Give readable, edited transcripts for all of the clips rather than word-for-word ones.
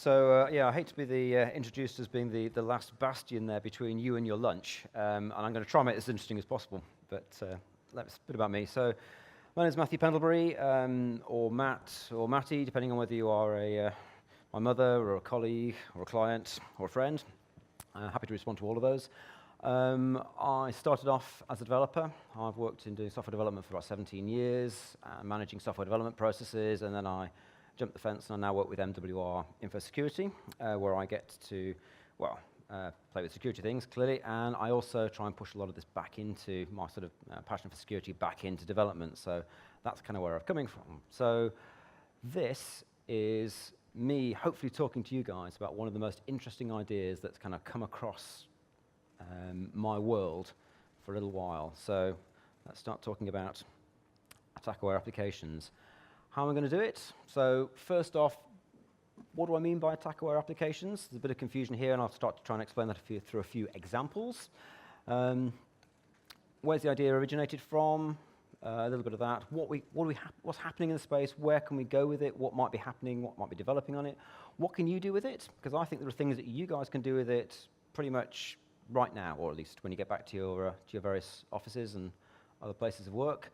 Yeah, I hate to be introduced as being the last bastion there between you and your lunch, and I'm going to try and make this as interesting as possible, but that's a bit about me. So, my name is Matthew Pendlebury, or Matt, or Matty, depending on whether you are my mother, or a colleague, or a client, or a friend. Happy to respond to all of those. I started off as a developer. I've worked in doing software development for about 17 years, managing software development processes, and then I jumped the fence and I now work with MWR Info Security, where I get to, play with security things, clearly, and I also try and push a lot of this back into my sort of passion for security back into development, so that's kind of where I'm coming from. So this is me hopefully talking to you guys about one of the most interesting ideas that's kind of come across my world for a little while. So let's start talking about attack-aware applications. How am I going to do it? So first off, what do I mean by attack-aware applications? There's a bit of confusion here, and I'll start to try and explain that through a few examples. Where's the idea originated from? A little bit of that. What's happening in the space? Where can we go with it? What might be happening? What might be developing on it? What can you do with it? Because I think there are things that you guys can do with it pretty much right now, or at least when you get back to your various offices and other places of work.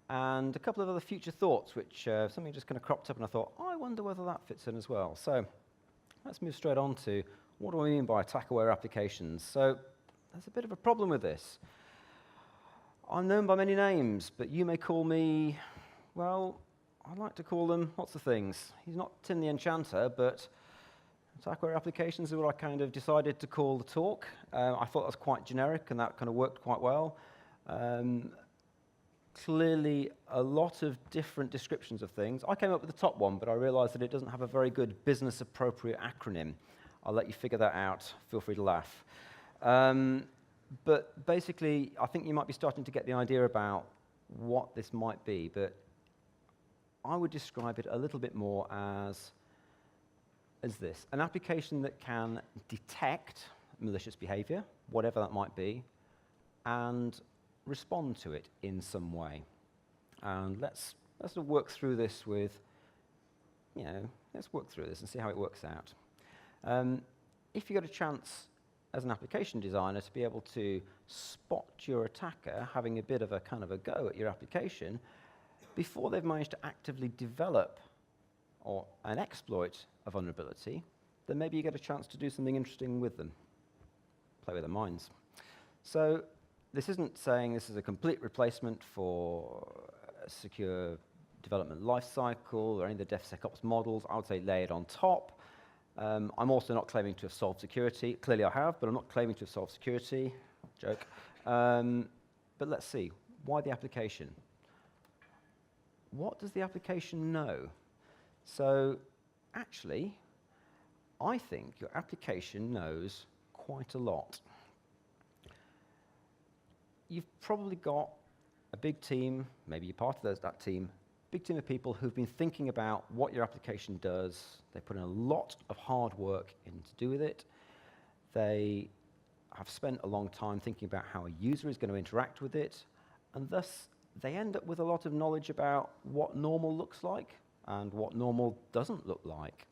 And a couple of other future thoughts, which something just kind of cropped up, and I thought, I wonder whether that fits in as well. So let's move straight on to what do I mean by attack-aware applications. So there's a bit of a problem with this. I'm known by many names, but you may call me, well, I like to call them lots of things. He's not Tim the Enchanter, but attack-aware applications is what I kind of decided to call the talk. I thought that was quite generic, and that kind of worked quite well. Clearly, a lot of different descriptions of things. I came up with the top one, but I realized that it doesn't have a very good business-appropriate acronym. I'll let you figure that out. Feel free to laugh. But basically, I think you might be starting to get the idea about what this might be, but I would describe it a little bit more as this. An application that can detect malicious behavior, whatever that might be, and respond to it in some way. And let's sort of work through this with, let's work through this and see how it works out. If you get a chance as an application designer to be able to spot your attacker having a bit of a kind of a go at your application before they've managed to actively develop or an exploit a vulnerability, then maybe you get a chance to do something interesting with them, play with their minds. So this isn't saying this is a complete replacement for a secure development lifecycle or any of the DevSecOps models. I would say lay it on top. I'm also not claiming to have solved security. Clearly I have, but I'm not claiming to have solved security. Joke. But let's see. Why the application? What does the application know? So actually, I think your application knows quite a lot. You've probably got a big team, maybe you're part of that team, big team of people who've been thinking about what your application does. They put in a lot of hard work in to do with it. They have spent a long time thinking about how a user is going to interact with it, and thus they end up with a lot of knowledge about what normal looks like and what normal doesn't look like.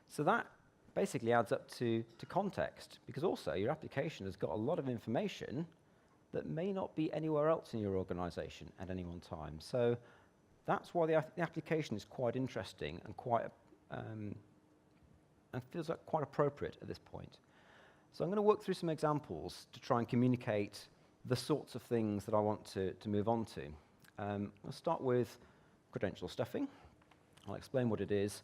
So that basically adds up to context, because also your application has got a lot of information that may not be anywhere else in your organization at any one time. So that's why the application is quite interesting and quite and feels like quite appropriate at this point. So I'm going to work through some examples to try and communicate the sorts of things that I want to move on to. I'll start with credential stuffing. I'll explain what it is.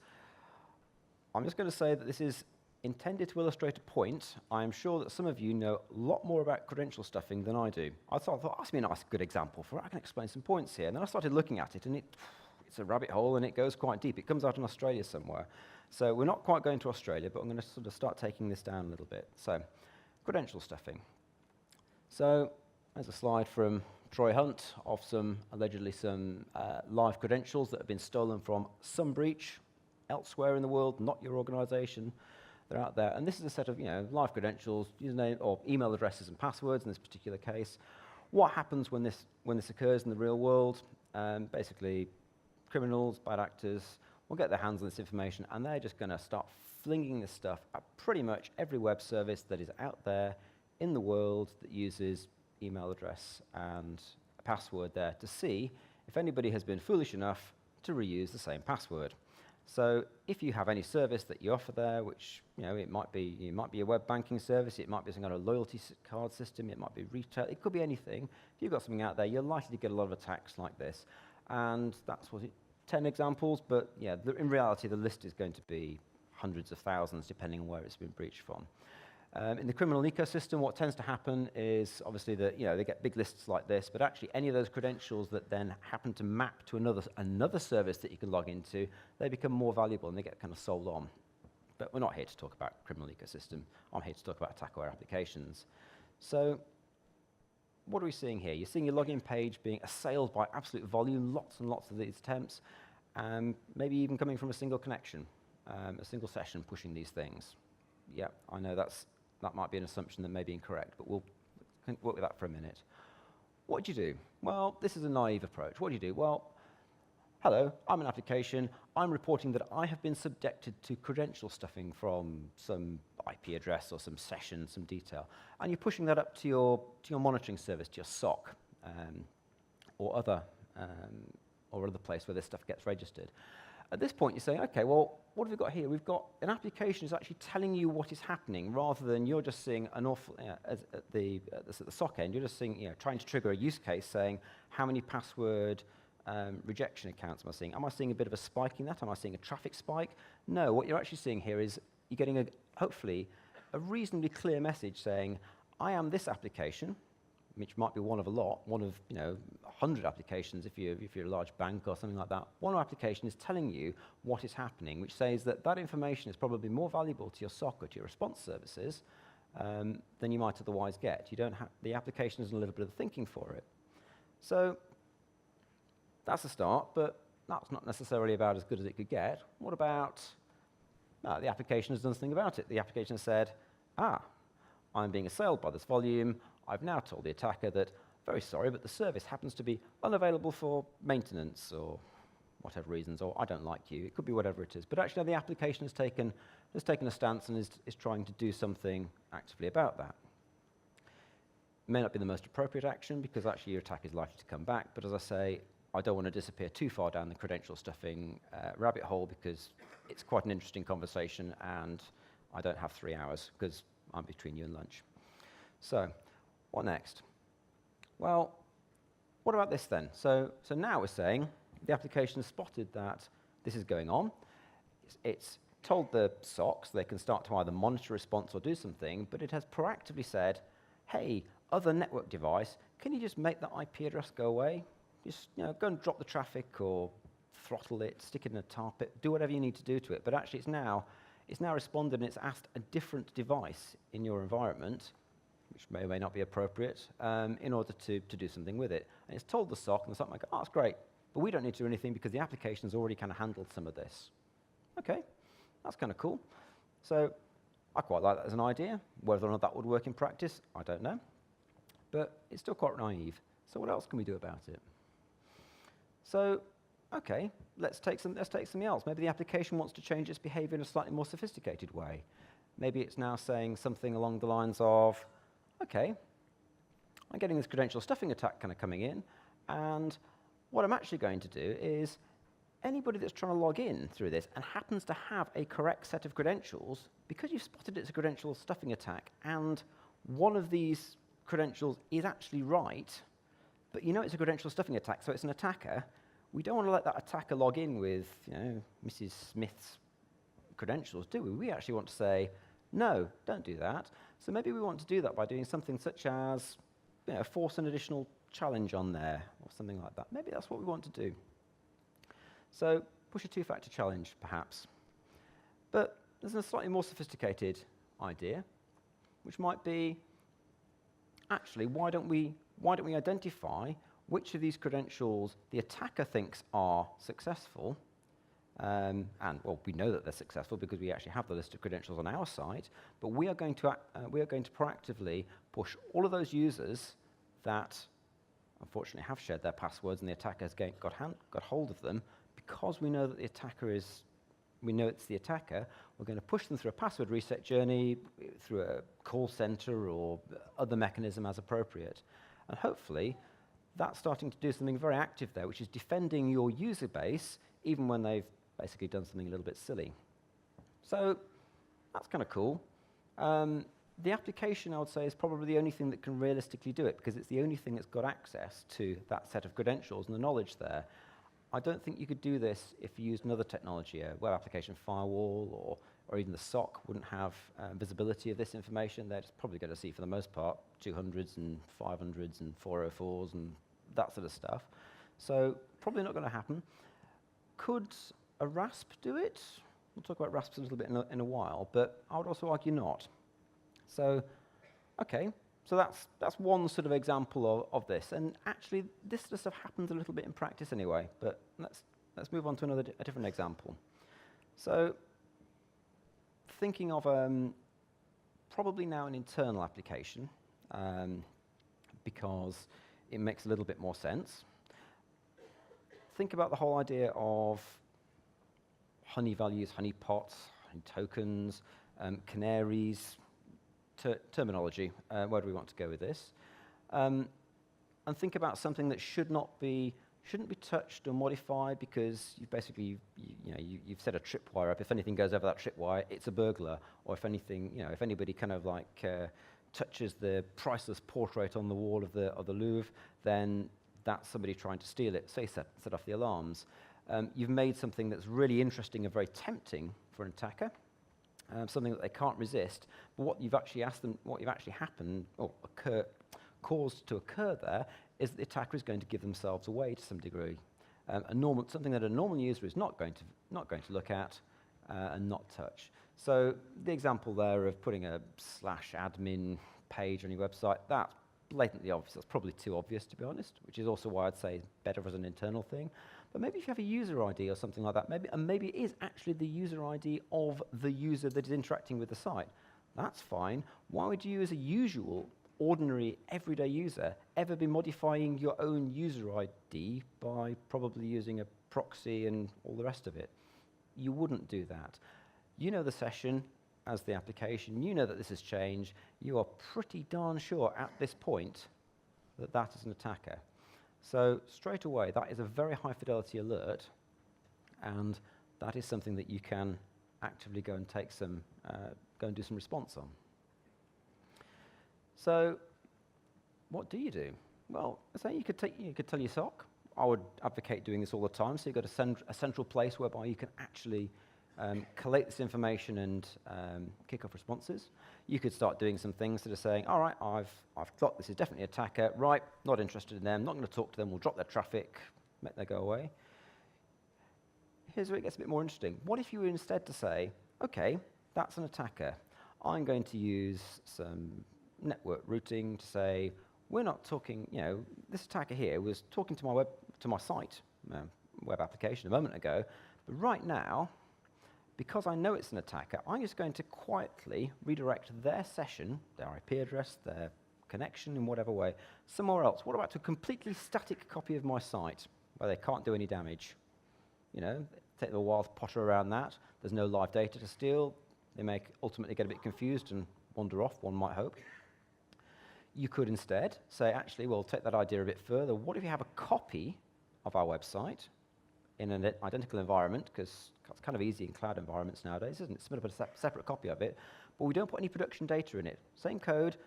I'm just going to say that this is intended to illustrate a point. I'm sure that some of you know a lot more about credential stuffing than I do. I thought, that's be a nice, good example for it. I can explain some points here. And then I started looking at it, and it's a rabbit hole, and it goes quite deep. It comes out in Australia somewhere. So we're not quite going to Australia, but I'm going to sort of start taking this down a little bit. So, credential stuffing. So, there's a slide from Troy Hunt of allegedly some live credentials that have been stolen from some breach elsewhere in the world, not your organization. They're out there, and this is a set of live credentials, username or email addresses and passwords in this particular case. What happens when this occurs in the real world? Basically, criminals, bad actors will get their hands on this information, and they're just going to start flinging this stuff at pretty much every web service that is out there in the world that uses email address and a password there to see if anybody has been foolish enough to reuse the same password. So if you have any service that you offer there, which it might be a web banking service, it might be some kind of loyalty card system, it might be retail, it could be anything. If you've got something out there, you're likely to get a lot of attacks like this. And that's 10 examples, but yeah, in reality, the list is going to be hundreds of thousands, depending on where it's been breached from. In the criminal ecosystem, what tends to happen is obviously that they get big lists like this, but actually any of those credentials that then happen to map to another service that you can log into, they become more valuable and they get kind of sold on. But we're not here to talk about criminal ecosystem. I'm here to talk about attack-aware applications. So what are we seeing here? You're seeing your login page being assailed by absolute volume, lots and lots of these attempts, maybe even coming from a single connection, a single session pushing these things. Yeah, I know that might be an assumption that may be incorrect, but we'll work with that for a minute. What do you do? Well, this is a naive approach. What do you do? Well, hello, I'm an application. I'm reporting that I have been subjected to credential stuffing from some IP address or some session, some detail. And you're pushing that up to your monitoring service, to your SOC, or other place where this stuff gets registered. At this point, you're saying, okay, well, what have we got here? We've got an application that's actually telling you what is happening, rather than you're just seeing an awful, at the SOC end, you're just seeing, trying to trigger a use case saying, how many password rejection accounts am I seeing? Am I seeing a bit of a spike in that? Am I seeing a traffic spike? No, what you're actually seeing here is you're getting, hopefully, a reasonably clear message saying, I am this application, which might be one of a lot, one of 100 applications if you're a large bank or something like that. One application is telling you what is happening, which says that information is probably more valuable to your SOC or to your response services than you might otherwise get. The application has a little bit of thinking for it. So that's a start, but that's not necessarily about as good as it could get. What about, the application has done something about it. The application has said, I'm being assailed by this volume. I've now told the attacker that, very sorry, but the service happens to be unavailable for maintenance or whatever reasons, or I don't like you. It could be whatever it is. But actually, the application has taken a stance and is trying to do something actively about that. It may not be the most appropriate action because actually your attack is likely to come back. But as I say, I don't want to disappear too far down the credential stuffing rabbit hole because it's quite an interesting conversation and I don't have 3 hours because I'm between you and lunch. So what next? Well, what about this then? So now we're saying the application has spotted that this is going on. It's told the SOCs they can start to either monitor response or do something, but it has proactively said, hey, other network device, can you just make that IP address go away? Just go and drop the traffic or throttle it, stick it in a tar pit, do whatever you need to do to it. But actually it's now responded and it's asked a different device in your environment, which may or may not be appropriate, in order to do something with it. And it's told the SOC, and the SOC might go, that's great, but we don't need to do anything because the application's already kind of handled some of this. Okay, that's kind of cool. So I quite like that as an idea. Whether or not that would work in practice, I don't know. But it's still quite naive. So what else can we do about it? So, okay, let's take something else. Maybe the application wants to change its behavior in a slightly more sophisticated way. Maybe it's now saying something along the lines of, okay, I'm getting this credential stuffing attack kind of coming in, and what I'm actually going to do is anybody that's trying to log in through this and happens to have a correct set of credentials, because you've spotted it's a credential stuffing attack, and one of these credentials is actually right, but it's a credential stuffing attack, so it's an attacker. We don't want to let that attacker log in with, Mrs. Smith's credentials, do we? We actually want to say, no, don't do that. So maybe we want to do that by doing something such as, force an additional challenge on there or something like that. Maybe that's what we want to do. So push a two-factor challenge, perhaps. But there's a slightly more sophisticated idea, which might be, actually, why don't we identify which of these credentials the attacker thinks are successful, and we know that they're successful because we actually have the list of credentials on our side, but we are going to proactively push all of those users that unfortunately have shared their passwords and the attacker has got hold of them because we know that we know it's the attacker, we're going to push them through a password reset journey, through a call center or other mechanism as appropriate. And hopefully, that's starting to do something very active there, which is defending your user base, even when they've basically done something a little bit silly. So that's kind of cool. The application, I would say, is probably the only thing that can realistically do it, because it's the only thing that's got access to that set of credentials and the knowledge there. I don't think you could do this if you used another technology, a Web Application Firewall, or even the SOC wouldn't have visibility of this information. They're just probably going to see, for the most part, 200s and 500s and 404s and that sort of stuff. So probably not going to happen. Could a RASP do it? We'll talk about RASPs a little bit in a while, but I would also argue not. So, okay, so that's one sort of example of this. And actually, this sort of stuff happens a little bit in practice anyway, but let's move on to a different example. So, thinking of probably now an internal application, because it makes a little bit more sense. Think about the whole idea of honey values, honey pots, honey tokens, canaries, terminology. Where do we want to go with this? And think about something that shouldn't be touched or modified, because you've basically you've set a tripwire up. If anything goes over that tripwire, it's a burglar. Or if anything, if anybody kind of like touches the priceless portrait on the wall of the Louvre, then that's somebody trying to steal it. Say set off the alarms. You've made something that's really interesting and very tempting for an attacker. Something that they can't resist, but what you've actually happened or caused to occur there is that the attacker is going to give themselves away to some degree. Something that a normal user is not going to look at and not touch. So the example there of putting a /admin page on your website, that's blatantly obvious. That's probably too obvious, to be honest, which is also why I'd say better as an internal thing. But maybe if you have a user ID or something like that, maybe it is actually the user ID of the user that is interacting with the site. That's fine. Why would you, as a usual, ordinary, everyday user, ever be modifying your own user ID by probably using a proxy and all the rest of it? You wouldn't do that. You know the session as the application. You know that this has changed. You are pretty darn sure at this point that that is an attacker. So straight away, that is a very high fidelity alert, and that is something that you can actively go and go and do some response on. So what do you do? Well, say you could tell your SOC. I would advocate doing this all the time. So you've got a central place whereby you can actually collate this information and kick off responses. You could start doing some things that are saying, all right, I've got this is definitely an attacker, right, not interested in them, not going to talk to them, we'll drop their traffic, make them go away. Here's where it gets a bit more interesting. What if you were instead to say, okay, that's an attacker. I'm going to use some network routing to say, we're not talking, this attacker here was talking to my site, web application a moment ago, but right now, because I know it's an attacker, I'm just going to quietly redirect their session, their IP address, their connection in whatever way, somewhere else. What about to a completely static copy of my site where they can't do any damage? Take a while to potter around that. There's no live data to steal. They may ultimately get a bit confused and wander off, one might hope. You could instead say, actually, we'll take that idea a bit further. What if you have a copy of our website in an identical environment, because it's kind of easy in cloud environments nowadays, isn't it? Submit a separate copy of it, but we don't put any production data in it. Same code,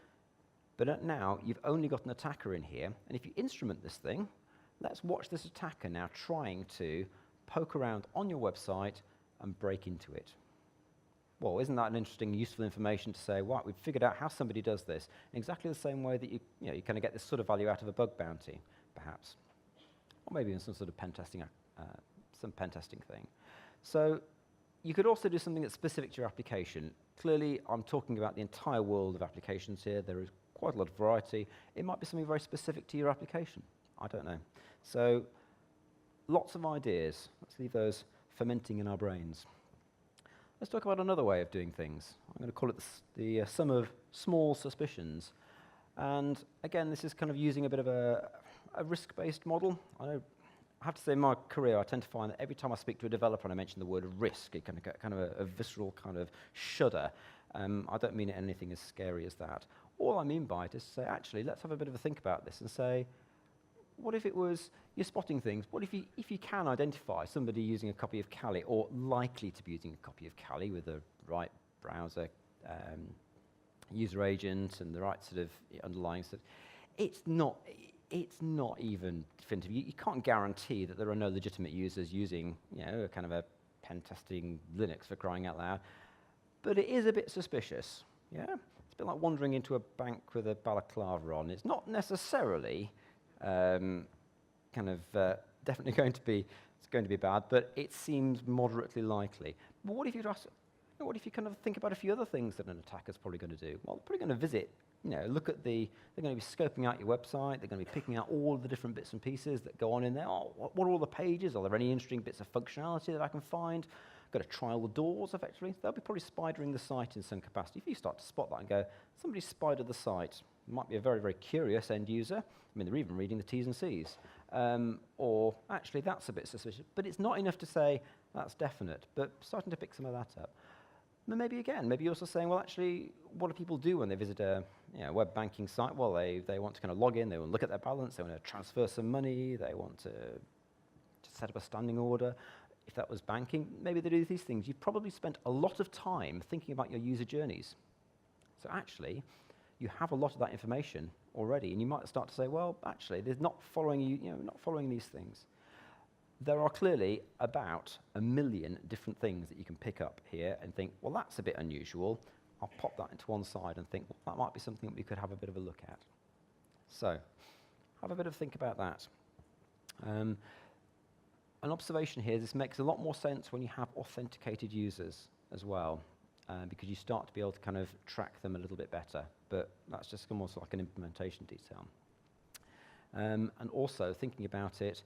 but now you've only got an attacker in here, and if you instrument this thing, let's watch this attacker now trying to poke around on your website and break into it. Well, isn't that an interesting, useful information to say, well, we've figured out how somebody does this in exactly the same way that you kind of get this sort of value out of a bug bounty, perhaps, or maybe in some sort of pen testing thing. So you could also do something that's specific to your application. Clearly, I'm talking about the entire world of applications here. There is quite a lot of variety. It might be something very specific to your application. I don't know. So lots of ideas. Let's leave those fermenting in our brains. Let's talk about another way of doing things. I'm going to call it the sum of small suspicions. And again, this is kind of using a bit of a risk-based model. I know I have to say, in my career, I tend to find that every time I speak to a developer and I mention the word risk, it kind of get kind of a visceral kind of shudder. I don't mean it anything as scary as that. All I mean by it is to say, actually, let's have a bit of a think about this and say, what if it was, you're spotting things, what if you can identify somebody using a copy of Kali or likely to be using a copy of Kali with the right browser user agent and the right sort of underlying stuff, it's not even definitive. You can't guarantee that there are no legitimate users using, a kind of a pen testing Linux for crying out loud, but it is a bit suspicious, yeah? It's a bit like wandering into a bank with a balaclava on. It's not necessarily definitely going to be bad, but it seems moderately likely. But what if you kind of think about a few other things that an attacker's probably going to do? Well, they're probably going to visit, they're going to be scoping out your website, they're going to be picking out all the different bits and pieces that go on in there. Oh, what are all the pages? Are there any interesting bits of functionality that I can find? Got to trial the doors, effectively. They'll be probably spidering the site in some capacity. If you start to spot that and go, somebody spidered the site, it might be a very, very curious end user. I mean, they're even reading the T's and C's. Or, actually, that's a bit suspicious. But it's not enough to say that's definite, but starting to pick some of that up. But maybe you're also saying, well, actually, what do people do when they visit a web banking site? Well, they want to kind of log in, they want to look at their balance, they want to transfer some money, they want to set up a standing order. If that was banking, maybe they do these things. You've probably spent a lot of time thinking about your user journeys. So actually, you have a lot of that information already, and you might start to say, well, actually, there's not following not following these things. There are clearly about 1 million different things that you can pick up here and think, well, that's a bit unusual. I'll pop that into one side and think, well, that might be something that we could have a bit of a look at. So, have a bit of think about that. An observation here, this makes a lot more sense when you have authenticated users as well, because you start to be able to kind of track them a little bit better, but that's just almost like an implementation detail. And also, thinking about it,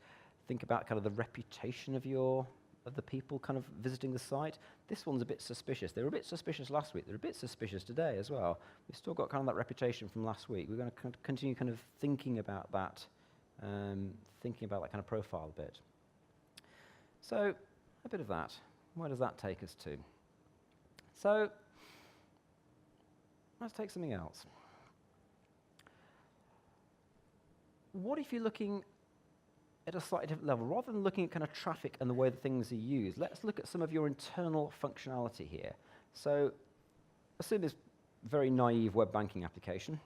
think about kind of the reputation of the people kind of visiting the site. This one's a bit suspicious. They were a bit suspicious last week. They're a bit suspicious today as well. We've still got kind of that reputation from last week. We're going to continue kind of thinking about that kind of profile a bit. So, a bit of that. Where does that take us to? So, let's take something else. What if you're looking at a slightly different level? Rather than looking at kind of traffic and the way that things are used, let's look at some of your internal functionality here. So, assume this very naive web banking application.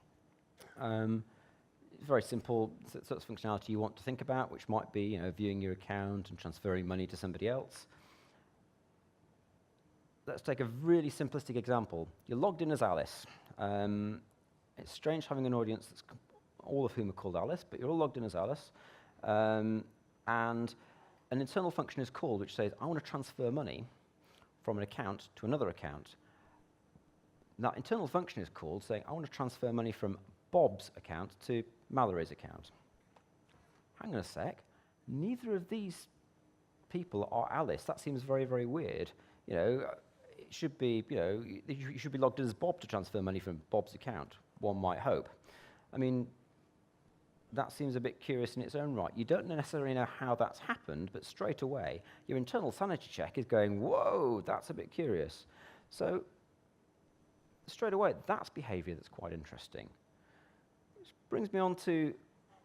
Very simple sort of functionality you want to think about, which might be viewing your account and transferring money to somebody else. Let's take a really simplistic example. You're logged in as Alice. It's strange having an audience that's all of whom are called Alice, but you're all logged in as Alice. And an internal function is called which says, I want to transfer money from an account to another account. That internal function is called saying, I want to transfer money from Bob's account to Mallory's account. Hang on a sec. Neither of these people are Alice. That seems very, very weird. It should be, you should be logged in as Bob to transfer money from Bob's account, one might hope. I mean, that seems a bit curious in its own right. You don't necessarily know how that's happened, but straight away, your internal sanity check is going, whoa, that's a bit curious. So, straight away, that's behavior that's quite interesting. Brings me on to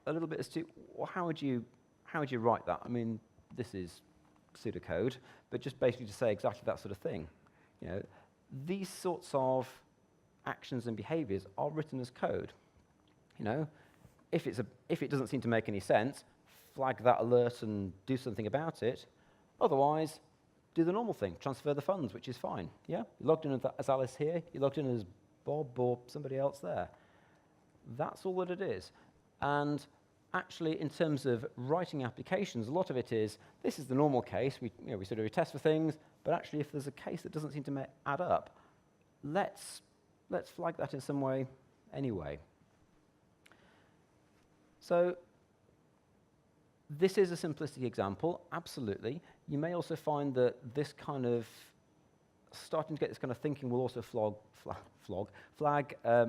a little bit as to, well, how would you write that? I mean, this is pseudocode, but just basically to say exactly that sort of thing. These sorts of actions and behaviors are written as code. If it doesn't seem to make any sense, flag that alert and do something about it. Otherwise, do the normal thing, transfer the funds, which is fine. Yeah, you're logged in as Alice here. You're logged in as Bob or somebody else there. That's all that it is. And actually, in terms of writing applications, a lot of it is, this is the normal case. We test for things, but actually, if there's a case that doesn't seem to add up, let's flag that in some way anyway. So this is a simplistic example, absolutely. You may also find that this kind of starting to get this kind of thinking will also flag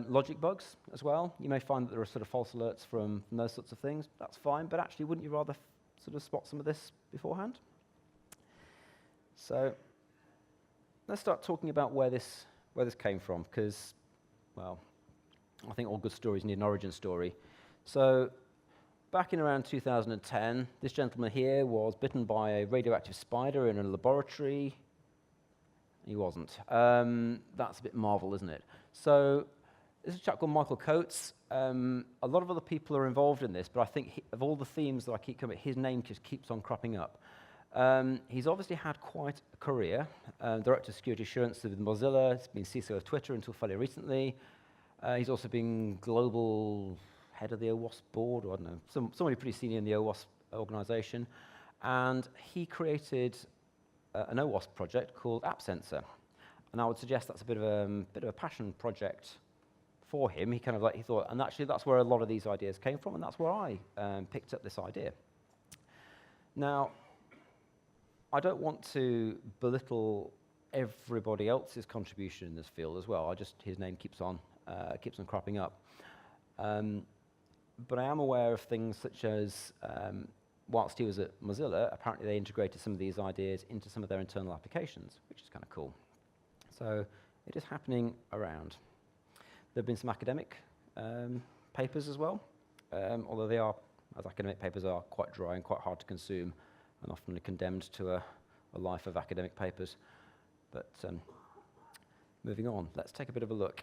logic bugs as well. You may find that there are sort of false alerts from those sorts of things. That's fine, but actually, wouldn't you rather sort of spot some of this beforehand? So let's start talking about where this came from, because, well, I think all good stories need an origin story. So back in around 2010, this gentleman here was bitten by a radioactive spider in a laboratory. He wasn't. That's a bit Marvel, isn't it? So this is a chap called Michael Coates. A lot of other people are involved in this, but I think of all the themes that I keep coming, his name just keeps on cropping up. He's obviously had quite a career. Director of Security Assurance with Mozilla. He's been CISO of Twitter until fairly recently. He's also been global head of the OWASP board, or I don't know, somebody pretty senior in the OWASP organization. And he created an OWASP project called AppSensor. And I would suggest that's a bit of a passion project for him. He thought, and actually that's where a lot of these ideas came from, and that's where I picked up this idea. Now, I don't want to belittle everybody else's contribution in this field as well. His name keeps on cropping up. But I am aware of things such as, whilst he was at Mozilla, apparently they integrated some of these ideas into some of their internal applications, which is kind of cool. So it is happening around. There have been some academic papers as well, although they are, as academic papers are, quite dry and quite hard to consume, and often condemned to a life of academic papers. But moving on, let's take a bit of a look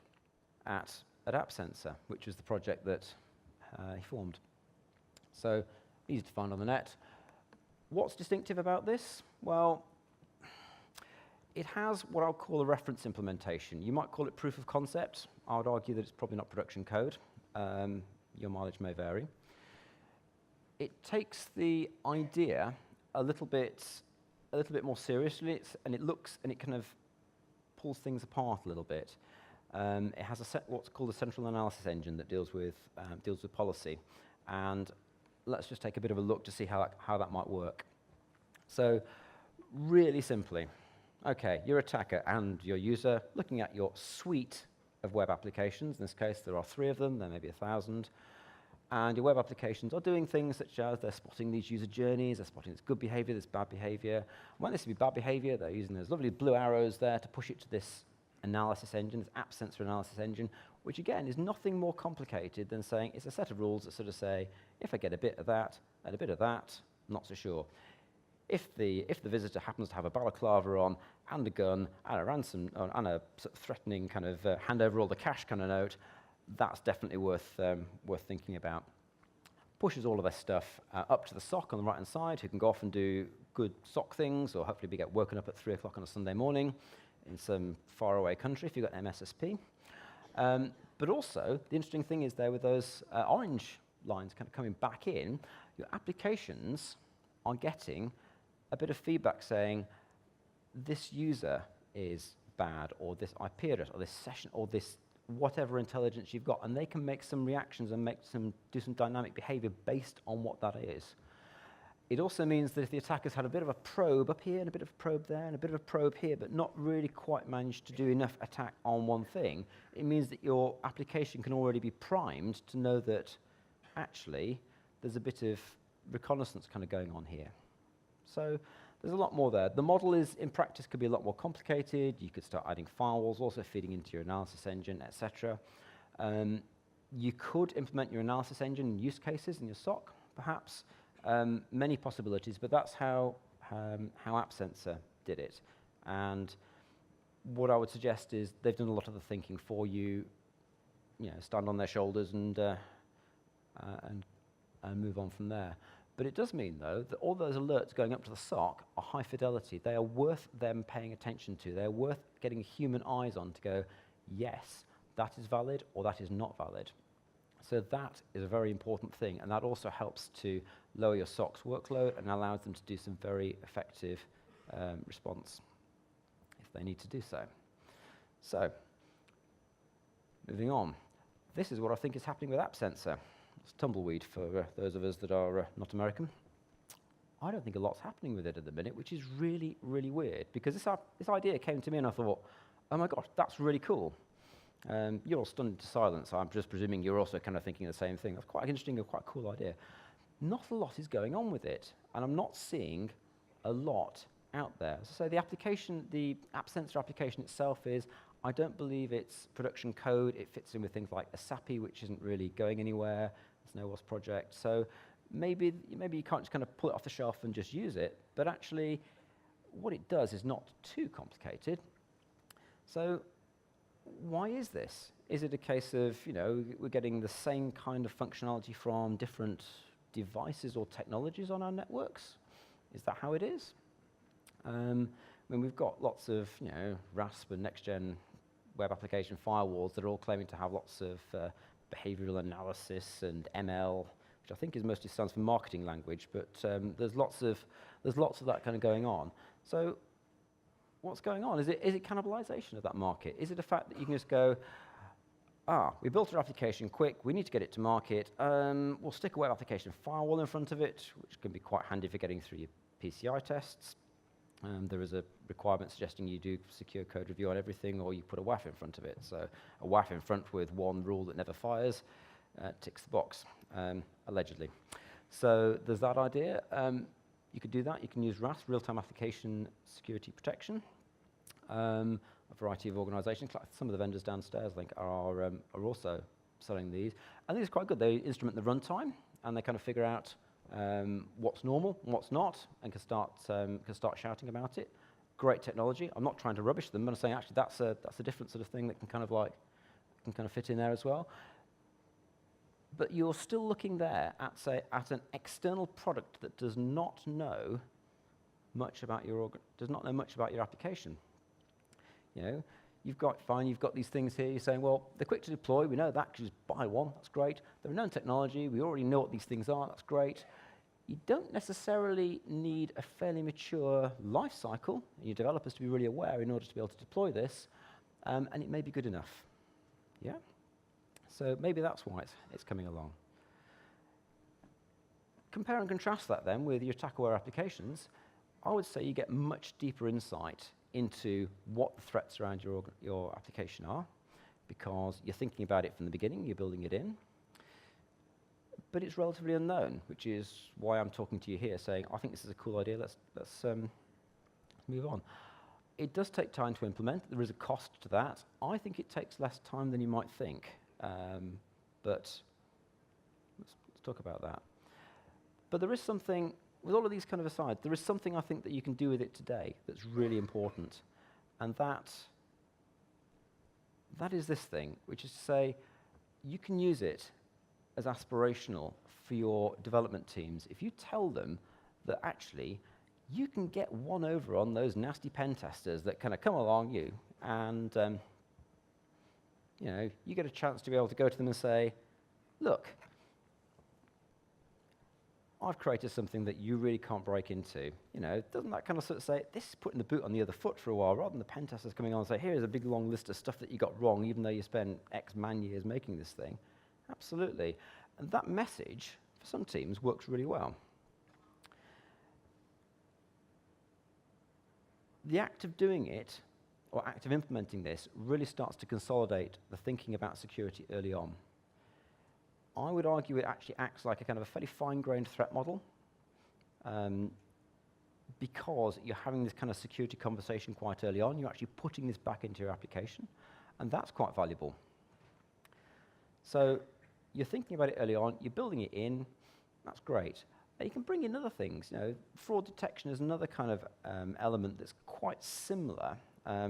at AppSensor, which is the project that he formed. So, easy to find on the net. What's distinctive about this? Well, it has what I'll call a reference implementation. You might call it proof of concept. I would argue that it's probably not production code. Your mileage may vary. It takes the idea a little bit more seriously, and it kind of pulls things apart a little bit. It has what's called a central analysis engine that deals with policy, and let's just take a bit of a look to see how that might work. So, really simply, okay, you're an attacker and your user looking at your suite of web applications. In this case, there are 3 of them. There may be 1,000. And your web applications are doing things such as they're spotting these user journeys, they're spotting this good behavior, this bad behavior. When this would be bad behavior, they're using those lovely blue arrows there to push it to this analysis engine, this AppSensor analysis engine, which again is nothing more complicated than saying it's a set of rules that sort of say, if I get a bit of that and a bit of that, I'm not so sure. If the visitor happens to have a balaclava on and a gun and a ransom and a sort of threatening kind of hand over all the cash kind of note, that's definitely worth thinking about. Pushes all of this stuff up to the SOC on the right-hand side, who can go off and do good SOC things, or hopefully get woken up at 3 o'clock on a Sunday morning in some faraway country if you've got MSSP. But also, the interesting thing is there with those orange lines kind of coming back in, your applications are getting a bit of feedback saying, this user is bad, or this IP address, or this session, or this whatever intelligence you've got, and they can make some reactions and do some dynamic behavior based on what that is. It also means that if the attacker's had a bit of a probe up here and a bit of a probe there and a bit of a probe here, but not really quite managed to do enough attack on one thing, it means that your application can already be primed to know that actually there's a bit of reconnaissance kind of going on here. So there's a lot more there. The model is, in practice, could be a lot more complicated. You could start adding firewalls, also feeding into your analysis engine, etc. You could implement your analysis engine in use cases in your SOC, perhaps. Many possibilities, but that's how AppSensor did it. And what I would suggest is they've done a lot of the thinking for you. You know, stand on their shoulders and move on from there. But it does mean, though, that all those alerts going up to the SOC are high fidelity. They are worth them paying attention to. They're worth getting human eyes on to go, yes, that is valid or that is not valid. So that is a very important thing, and that also helps to lower your SOC's workload and allows them to do some very effective response if they need to do so. So, moving on. This is what I think is happening with AppSensor. It's tumbleweed for those of us that are not American. I don't think a lot's happening with it at the minute, which is really, really weird, because this idea came to me and I thought, oh my gosh, that's really cool. You're all stunned into silence. I'm just presuming you're also kind of thinking the same thing. That's quite interesting, a quite cool idea. not a lot is going on with it, and I'm not seeing a lot out there. So the application, the AppSensor application itself is, I don't believe it's production code. It fits in with things like ASAPI, which isn't really going anywhere. There's no OWASP project. So maybe you can't just kind of pull it off the shelf and just use it, but actually what it does is not too complicated. So why is this? Is it a case of, we're getting the same kind of functionality from different devices or technologies on our networks? Is that how it is? We've got lots of, RASP and next-gen Web Application Firewalls that are all claiming to have lots of behavioral analysis and ML, which I think is mostly stands for marketing language, but there's lots of that kind of going on. So what's going on? Is it cannibalization of that market? Is it a fact that you can just go, we built our application quick, we need to get it to market, we'll stick a Web Application Firewall in front of it, which can be quite handy for getting through your PCI tests. There is a requirement suggesting you do secure code review on everything, or you put a WAF in front of it. So a WAF in front with one rule that never fires ticks the box, allegedly. So there's that idea. You could do that. You can use RAS, Real-Time Application Security Protection. A variety of organizations, like some of the vendors downstairs, I think, are also selling these. I think it's quite good. They instrument the runtime, and they kind of figure out what's normal and what's not, and can start shouting about it. Great technology. I'm not trying to rubbish them, but I'm saying actually that's a different sort of thing that can kind of fit in there as well. But you're still looking there at, say, at an external product that does not know much about your application. You've got these things here. You're saying, well, they're quick to deploy. We know that. Just buy one. That's great. They're known technology. We already know what these things are. That's great. You don't necessarily need a fairly mature life cycle and your developers to be really aware in order to be able to deploy this, and it may be good enough. Yeah. So maybe that's why it's coming along. Compare and contrast that then with your attack-aware applications. I would say you get much deeper insight into what the threats around your application are, because you're thinking about it from the beginning, you're building it in. But it's relatively unknown, which is why I'm talking to you here, saying, I think this is a cool idea, let's move on. It does take time to implement. There is a cost to that. I think it takes less time than you might think. But let's talk about that. But there is something, with all of these kind of aside, there is something I think that you can do with it today that's really important. And that is this thing, which is to say, you can use it as aspirational for your development teams. If you tell them that actually you can get one over on those nasty pen testers that kind of come along you, and you get a chance to be able to go to them and say, look, I've created something that you really can't break into. Doesn't that kind of sort of say, this is putting the boot on the other foot for a while, rather than the pen testers coming on and say, here's a big long list of stuff that you got wrong, even though you spent X man years making this thing. Absolutely. And that message, for some teams, works really well. The act of doing it, or act of implementing this, really starts to consolidate the thinking about security early on. I would argue it actually acts like a kind of a fairly fine-grained threat model, because you're having this kind of security conversation quite early on. You're actually putting this back into your application, and that's quite valuable. So you're thinking about it early on, you're building it in, that's great. You can bring in other things. Fraud detection is another kind of element that's quite similar.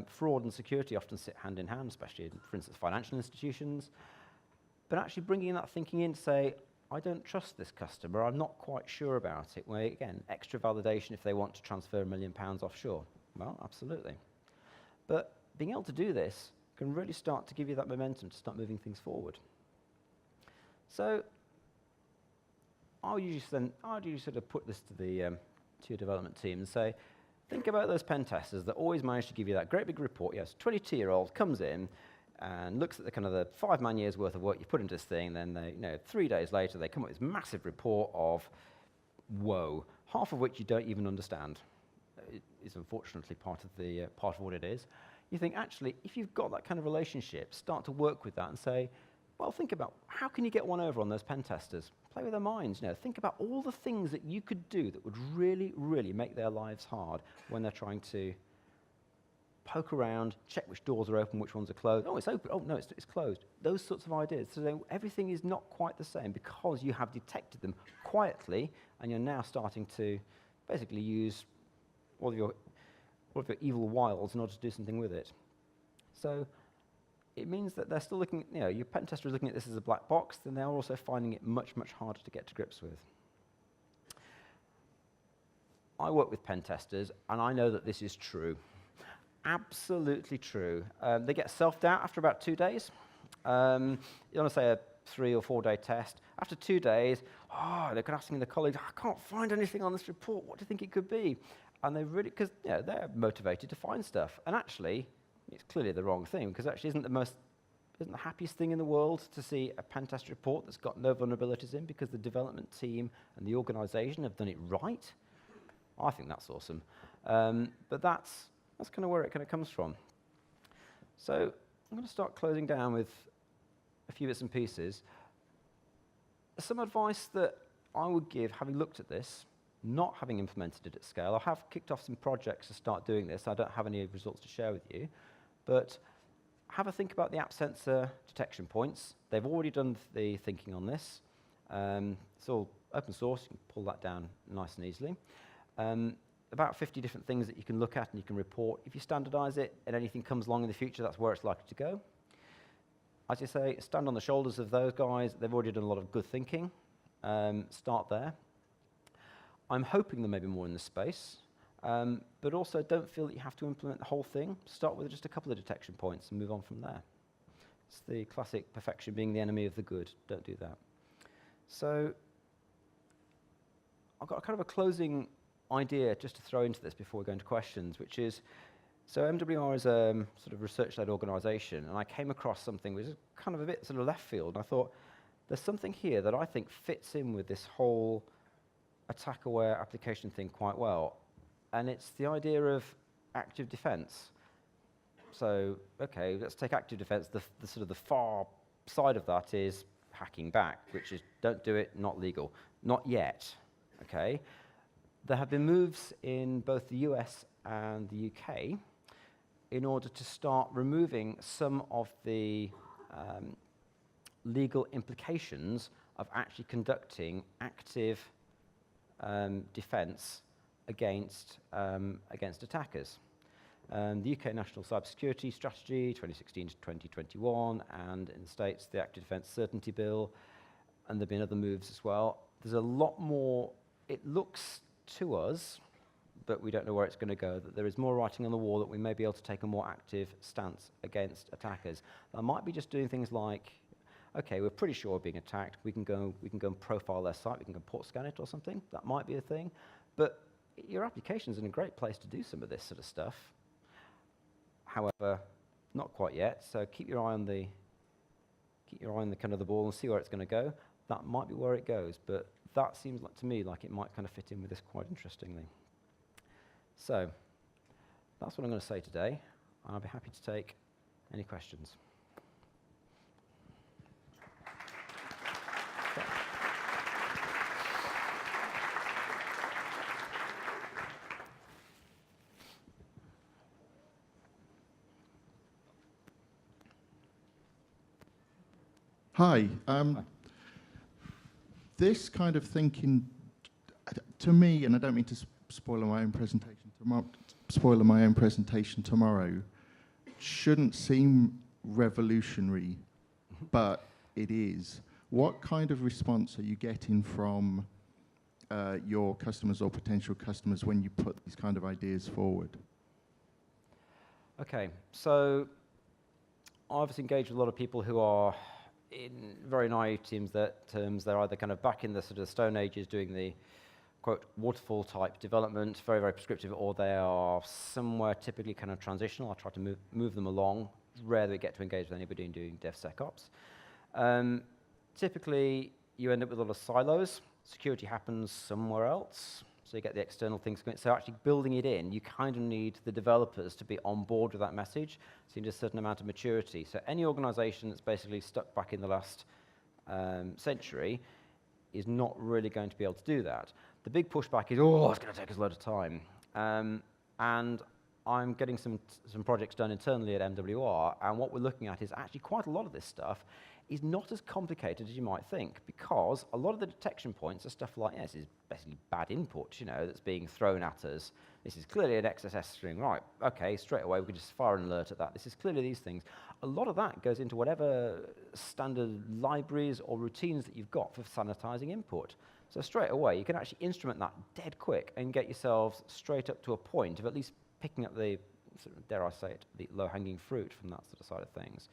Fraud and security often sit hand in hand, especially in, for instance, financial institutions. But actually bringing that thinking in to say, I don't trust this customer, I'm not quite sure about it. Well, again, extra validation if they want to transfer £1 million offshore. Well, absolutely. But being able to do this can really start to give you that momentum to start moving things forward. So I would usually sort of put this to your development team and say, think about those pen testers that always manage to give you that great big report. Yes, 22-year-old comes in and looks at the kind of the 5 man years worth of work you put into this thing, and then they, 3 days later, they come up with this massive report of woe, half of which you don't even understand. It is unfortunately part of what it is. You think, actually, if you've got that kind of relationship, start to work with that and say, well, think about how can you get one over on those pen testers? play with their minds. Think about all the things that you could do that would really, really make their lives hard when they're trying to poke around, check which doors are open, which ones are closed. Oh, it's open. Oh, no, it's closed. Those sorts of ideas. So then everything is not quite the same because you have detected them quietly, and you're now starting to basically use all of your evil wiles in order to do something with it. So it means that they're still looking, your pen tester is looking at this as a black box, then they're also finding it much, much harder to get to grips with. I work with pen testers, and I know that this is true. Absolutely true. They get self-doubt after about 2 days. You want to say a 3 or 4 day test. After 2 days, they're asking their colleagues, I can't find anything on this report. What do you think it could be? And they really, because they're motivated to find stuff. And actually, it's clearly the wrong thing, because actually isn't the happiest thing in the world to see a pen test report that's got no vulnerabilities in because the development team and the organization have done it right? I think that's awesome. But that's kind of where it kind of comes from. So I'm going to start closing down with a few bits and pieces. Some advice that I would give, having looked at this, not having implemented it at scale. I have kicked off some projects to start doing this. I don't have any results to share with you. But have a think about the AppSensor detection points. They've already done the thinking on this. It's all open source. You can pull that down nice and easily. About 50 different things that you can look at and you can report. If you standardize it and anything comes along in the future, that's where it's likely to go. As you say, stand on the shoulders of those guys. They've already done a lot of good thinking. Start there. I'm hoping there may be more in this space, but also don't feel that you have to implement the whole thing. Start with just a couple of detection points and move on from there. It's the classic perfection being the enemy of the good. Don't do that. So I've got kind of a closing idea just to throw into this before we go into questions, which is, so MWR is a sort of research-led organization, and I came across something which is kind of a bit sort of left field, and I thought, there's something here that I think fits in with this whole attack-aware application thing quite well, and it's the idea of active defense. So, okay, let's take active defense. The sort of the far side of that is hacking back, which is don't do it, not legal. Not yet, okay? There have been moves in both the US and the UK in order to start removing some of the legal implications of actually conducting active defense against attackers. The UK National Cybersecurity Strategy, 2016 to 2021, and in the States, the Active Defense Certainty Bill, and there have been other moves as well. There's a lot more. It looks to us, but we don't know where it's going to go, that there is more writing on the wall that we may be able to take a more active stance against attackers. That might be just doing things like, okay, we're pretty sure we're being attacked. We can go and profile their site. We can go port scan it or something. That might be a thing. But your application's in a great place to do some of this sort of stuff. However, not quite yet. So keep your eye on the kind of the ball and see where it's going to go. That might be where it goes, but that seems like to me like it might kind of fit in with this quite interestingly. So that's what I'm going to say today. I'll be happy to take any questions. Hi. This kind of thinking, to me, and I don't mean to spoil my own presentation tomorrow, shouldn't seem revolutionary, but it is. What kind of response are you getting from your customers or potential customers when you put these kind of ideas forward? Okay, so I've engaged with a lot of people who are in very naive terms. They're either kind of back in the sort of Stone Ages doing the, quote, waterfall type development, very, very prescriptive, or they are somewhere typically kind of transitional. I try to move them along. It's rare that we get to engage with anybody in doing DevSecOps. Typically, you end up with a lot of silos. Security happens somewhere else, so you get the external things going. So actually building it in, you kind of need the developers to be on board with that message, so you need a certain amount of maturity. So any organization that's basically stuck back in the last century is not really going to be able to do that. The big pushback is, oh, it's going to take us a lot of time. And I'm getting some projects done internally at MWR, and what we're looking at is actually quite a lot of this stuff is not as complicated as you might think, because a lot of the detection points are stuff like, this is basically bad input, that's being thrown at us. This is clearly an XSS string, right? Okay, straight away we can just fire an alert at that. This is clearly these things. A lot of that goes into whatever standard libraries or routines that you've got for sanitizing input. So straight away, you can actually instrument that dead quick and get yourselves straight up to a point of at least picking up the, dare I say it, the low-hanging fruit from that sort of side of things.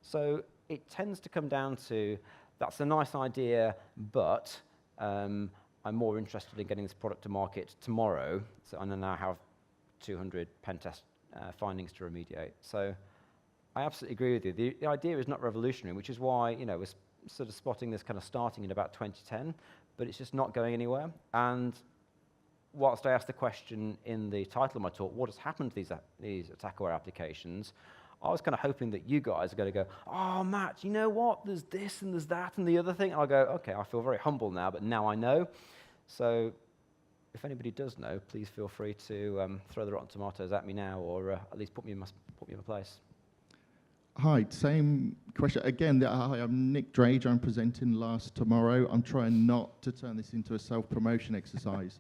So it tends to come down to, that's a nice idea, but I'm more interested in getting this product to market tomorrow, so I now have 200 pen test findings to remediate. So I absolutely agree with you. The idea is not revolutionary, which is why we're sort of spotting this kind of starting in about 2010, but it's just not going anywhere. And whilst I asked the question in the title of my talk, what has happened to these attack-aware applications, I was kind of hoping that you guys are going to go, oh, Matt, you know what? There's this and there's that and the other thing. And I'll go, okay, I feel very humble now, but now I know. So if anybody does know, please feel free to throw the rotten tomatoes at me now, or at least put me in my place. Hi, same question. Again, hi, I'm Nick Drage. I'm presenting last tomorrow. I'm trying not to turn this into a self-promotion exercise.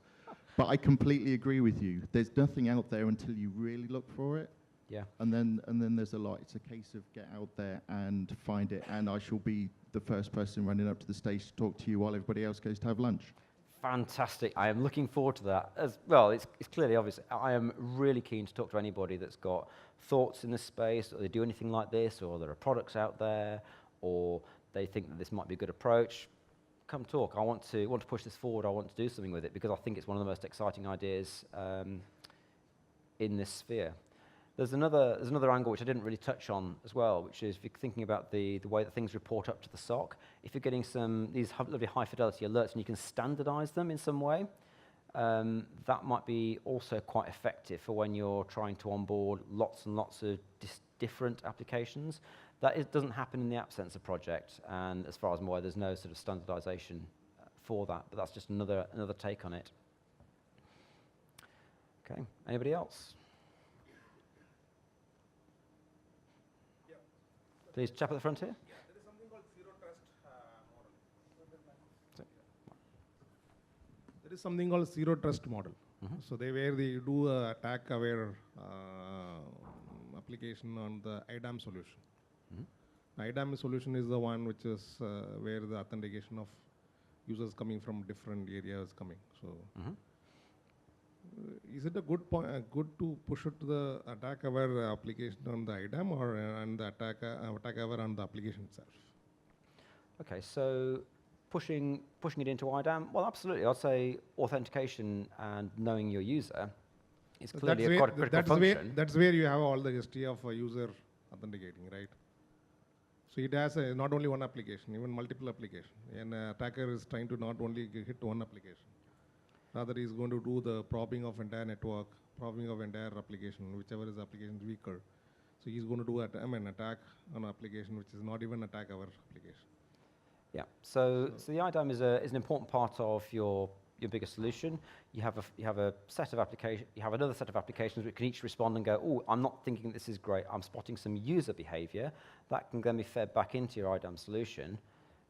But I completely agree with you. There's nothing out there until you really look for it. Yeah. And then there's a lot. It's a case of get out there and find it. And I shall be the first person running up to the stage to talk to you while everybody else goes to have lunch. Fantastic. I am looking forward to that. As well, it's clearly obvious. I am really keen to talk to anybody that's got thoughts in this space, or they do anything like this, or there are products out there, or they think that this might be a good approach. Come talk. I want to push this forward. I want to do something with it because I think it's one of the most exciting ideas in this sphere. There's another angle which I didn't really touch on as well, which is if you're thinking about the way that things report up to the SOC. If you're getting these lovely high-fidelity alerts and you can standardize them in some way, that might be also quite effective for when you're trying to onboard lots and lots of different applications. That doesn't happen in the AppSensor project, and as far as I'm aware, there's no sort of standardization for that, but that's just another take on it. Okay, anybody else? Yeah. Please, chap at the front here. Yeah, there is something called zero trust model. There is something called zero trust model. Mm-hmm. So where they do attack-aware application on the IDAM solution. IDAM solution is the one which is where the authentication of users coming from different areas coming. So, is it a good point? Good to push it to the attack-aware application on the IDAM, or and the attack-aware on the application itself? Okay, so pushing it into IDAM. Well, absolutely. I'd say authentication and knowing your user is clearly quite a critical function. That's where you have all the history of a user authenticating, right? So it has not only one application, even multiple applications. An attacker is trying to not only hit one application, rather he's going to do the probing of entire network, probing of entire application, whichever is application weaker. So he's going to do an attack on an application which is not even attack-aware application. Yeah. So the IDAM is an important part of your bigger solution. You have a set of applications. You have another set of applications which can each respond and go, oh, I'm not thinking this is great. I'm spotting some user behavior that can then be fed back into your IDAM solution.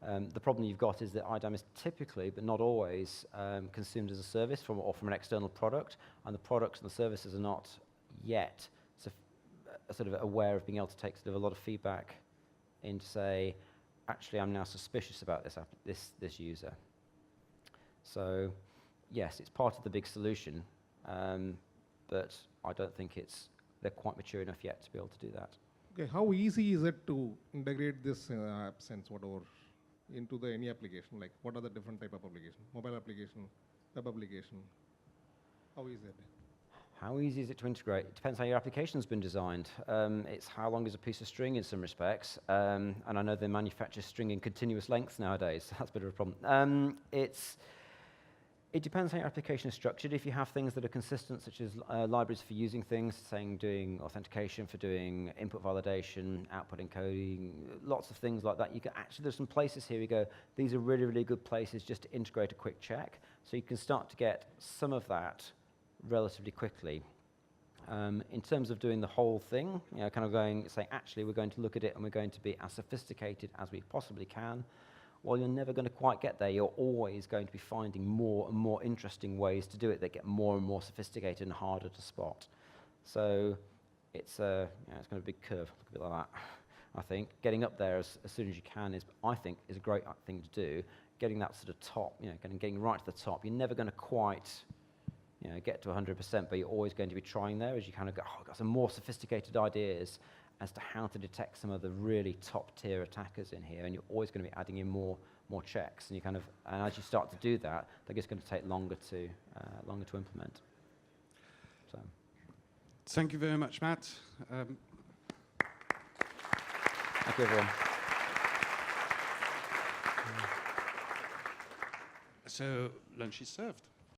The problem you've got is that IDAM is typically, but not always, consumed as a service from an external product, and the products and the services are not yet sort of aware of being able to take sort of a lot of feedback in to say, actually, I'm now suspicious about this user. So, yes, it's part of the big solution, but I don't think they're quite mature enough yet to be able to do that. Okay, how easy is it to integrate this AppSense, whatever, into any application? Like, what are the different type of application? Mobile application, web application. How is it? How easy is it to integrate? It depends how your application's been designed. It's how long is a piece of string in some respects, and I know they manufacture string in continuous lengths nowadays, so that's a bit of a problem. It depends how your application is structured. If you have things that are consistent, such as libraries for using things, saying doing authentication, for doing input validation, output encoding, lots of things like that, you can actually, there's some places here you go, these are really, really good places just to integrate a quick check. So you can start to get some of that relatively quickly. In terms of doing the whole thing, kind of going, saying, actually, we're going to look at it and we're going to be as sophisticated as we possibly can. Well, you're never going to quite get there. You're always going to be finding more and more interesting ways to do it that get more and more sophisticated and harder to spot. So it's it's kind of a big curve, look a bit like that. I think getting up there as soon as you can is a great thing to do. Getting that sort of top, getting right to the top. You're never going to quite, get to 100%, but you're always going to be trying there as you kind of go, oh, I've got some more sophisticated ideas as to how to detect some of the really top-tier attackers in here, and you're always going to be adding in more checks, and and as you start to do that, they're just going to take longer to implement. So, thank you very much, Matt. thank you, everyone. So lunch is served.